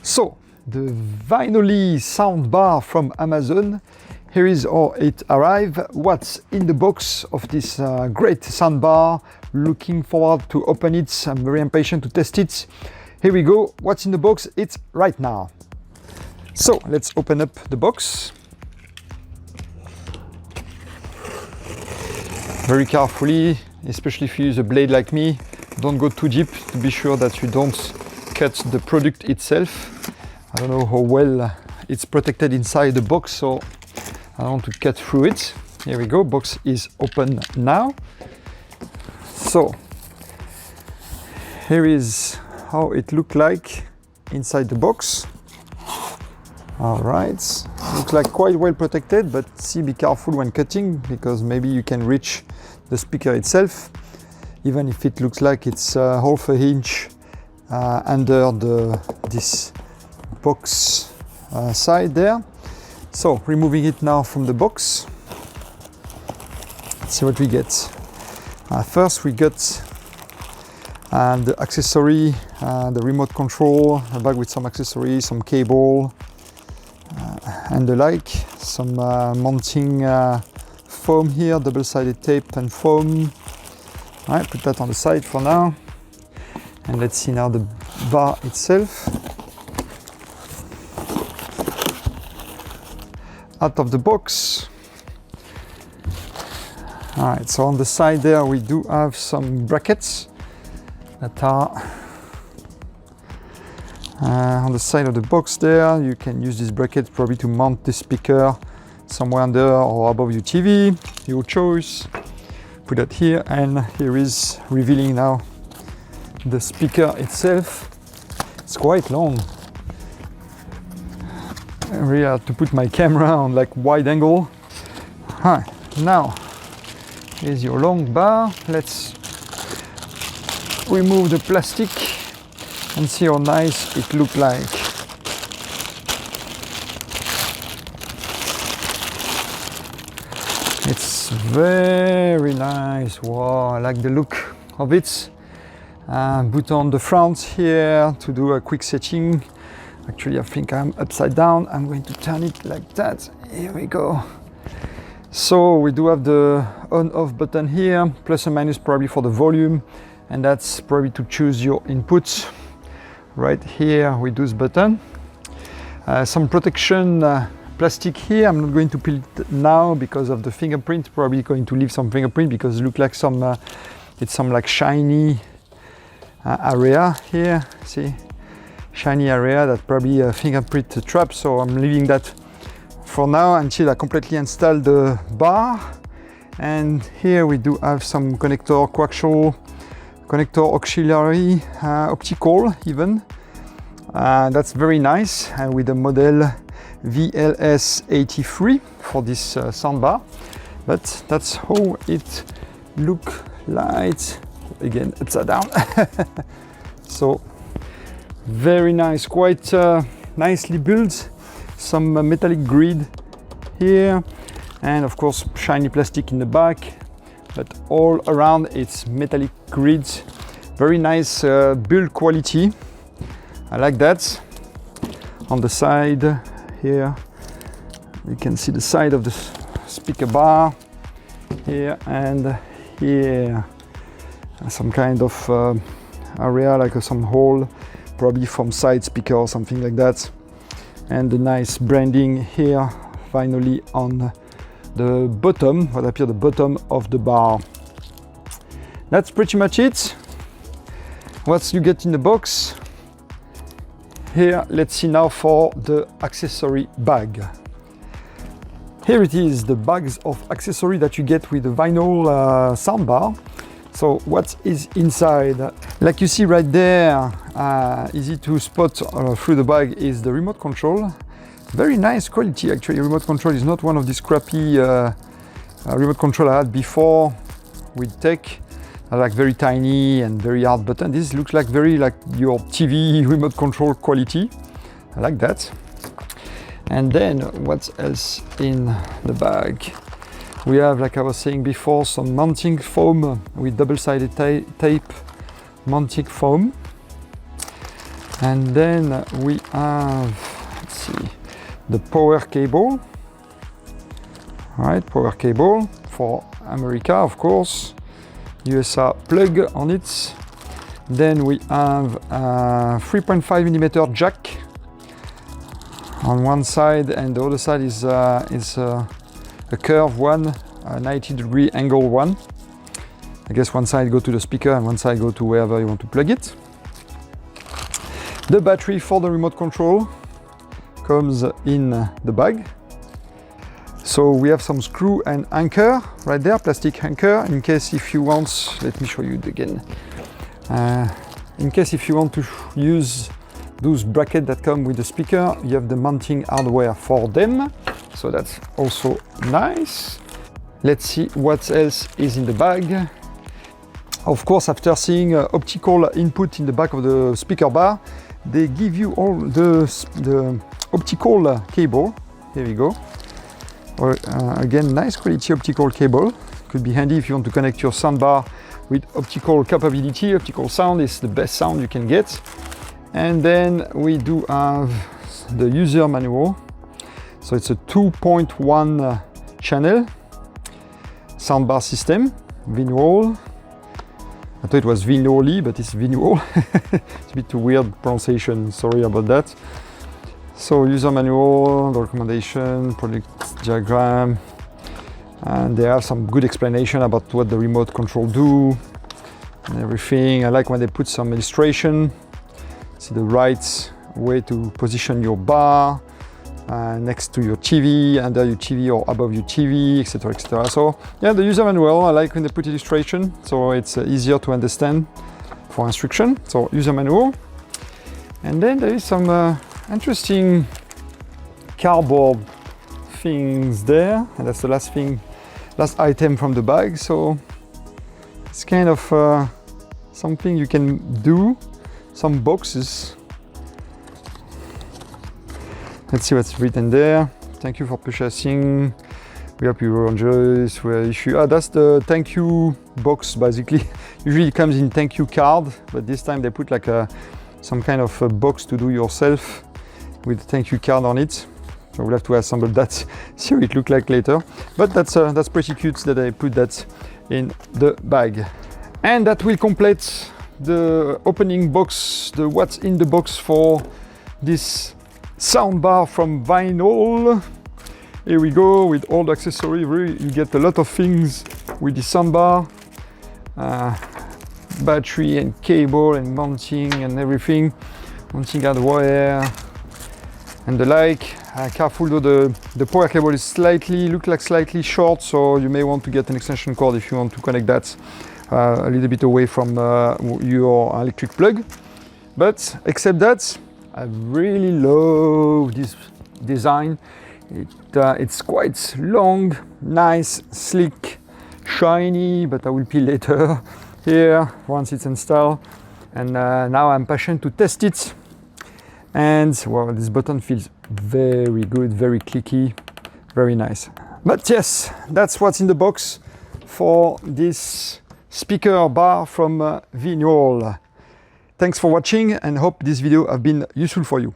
So, the Vinoil Soundbar from Amazon. Here is how it arrived. What's in the box of this great soundbar. Looking forward to open it. I'm very impatient to test it. Here we go. What's in the box? It's right now. So, let's open up the box. Very carefully, especially if you use a blade like me. Don't go too deep to be sure that you don't cut the product itself. I don't know how well it's protected inside the box, so I don't want to cut through it. Here we go, box is open now. So here is how it looked like inside the box. All right, looks like quite well protected, but be careful when cutting because maybe you can reach the speaker itself, even if it looks like it's half an inch under this box side there. So removing it now from the box. Let's see what we get. First we got the accessory, the remote control, a bag with some accessories, some cable and the like, some mounting foam here, double-sided tape and foam. All right, put that on the side for now. And let's see now the bar itself. Out of the box. All right, so on the side there we do have some brackets that are on the side of the box there. You can use this bracket probably to mount the speaker somewhere under or above your TV, your choice. Put that here, and here is revealing now the speaker itself. It's quite long. I really have to put my camera on like wide angle. Now here's your long bar. Let's remove the plastic and see how nice it looks like. It's very nice. Wow, I like the look of it. Put on the front here to do a quick setting. Actually, I think I'm upside down. I'm going to turn it like that. Here we go. So we do have the on-off button here, plus and minus probably for the volume, and that's probably to choose your inputs. Right here we do this button. Some protection plastic here. I'm not going to peel it now because of the fingerprint. Probably going to leave some fingerprint because it looks like some it's some like shiny area here. See, shiny area that probably a fingerprint trap. So I'm leaving that for now until I completely install the bar. And here we do have some connector, coaxial connector, auxiliary, optical even. That's very nice, and with the model VLS83 for this soundbar. But that's how it look like. Again, upside down. So very nice, quite nicely built. Some metallic grid here, and of course shiny plastic in the back, but all around it's metallic grids. Very nice build quality. I like that. On the side here you can see the side of the speaker bar here and here, some kind of area like some hole, probably from side speaker or something like that. And the nice branding here, finally on the bottom, what appears the bottom of the bar. That's pretty much it. What you get in the box. Here, let's see now for the accessory bag. Here it is, the bags of accessory that you get with the Vinoil soundbar. So what is inside? Like you see right there, easy to spot through the bag, is the remote control. Very nice quality actually. Remote control is not one of these crappy remote control I had before with tech. Like very tiny and very hard button. This looks like very like your TV remote control quality. I like that. And then what else in the bag? We have, like I was saying before, some mounting foam with double-sided tape mounting foam. And then we have, let's see, the power cable. All right, power cable for America, of course. USA plug on it. Then we have a 3.5mm jack on one side, and the other side is a curved one, a 90-degree angle one. I guess one side go to the speaker and one side go to wherever you want to plug it. The battery for the remote control comes in the bag. So we have some screw and anchor right there, plastic anchor, in case if you want, let me show you it again. In case if you want to use those brackets that come with the speaker, you have the mounting hardware for them. So that's also nice. Let's see what else is in the bag. Of course, after seeing optical input in the back of the speaker bar, they give you all the optical cable. Here we go. Again, nice quality optical cable. Could be handy if you want to connect your soundbar with optical capability. Optical sound is the best sound you can get. And then we do have the user manual. So it's a 2.1 channel soundbar system, Vinoil. I thought it was Vinoil, but it's Vinoil. It's a bit too weird pronunciation, sorry about that. So user manual, the recommendation, product diagram, and they have some good explanation about what the remote control do and everything. I like when they put some illustration. See the right way to position your bar next to your TV, under your TV or above your TV, etc, etc. So yeah, the user manual, I like when they put illustration, so it's easier to understand for instruction. So user manual. And then there is some interesting cardboard things there, and that's the last item from the bag. So it's kind of something you can do, some boxes. Let's see what's written there. Thank you for purchasing. We hope you enjoy this issue. That's the thank you box, basically. Usually it comes in thank you card, but this time they put like some kind of a box to do yourself with a thank you card on it. So we'll have to assemble that, see how it looks like later. But that's pretty cute that I put that in the bag. And that will complete the opening box, the what's in the box for this soundbar from Vinoil. Here we go with all the accessories. You get a lot of things with the soundbar. Battery and cable and mounting and everything. Mounting hardware and the like. Careful though, the power cable is slightly short, so you may want to get an extension cord if you want to connect that a little bit away from your electric plug. But except that, I really love this design. It's quite long, nice, sleek, shiny, but I will peel later here once it's installed. And now I'm passionate to test it. And well, this button feels very good, very clicky, very nice. But yes, that's what's in the box for this speaker bar from Vinoil. Thanks for watching and hope this video has been useful for you.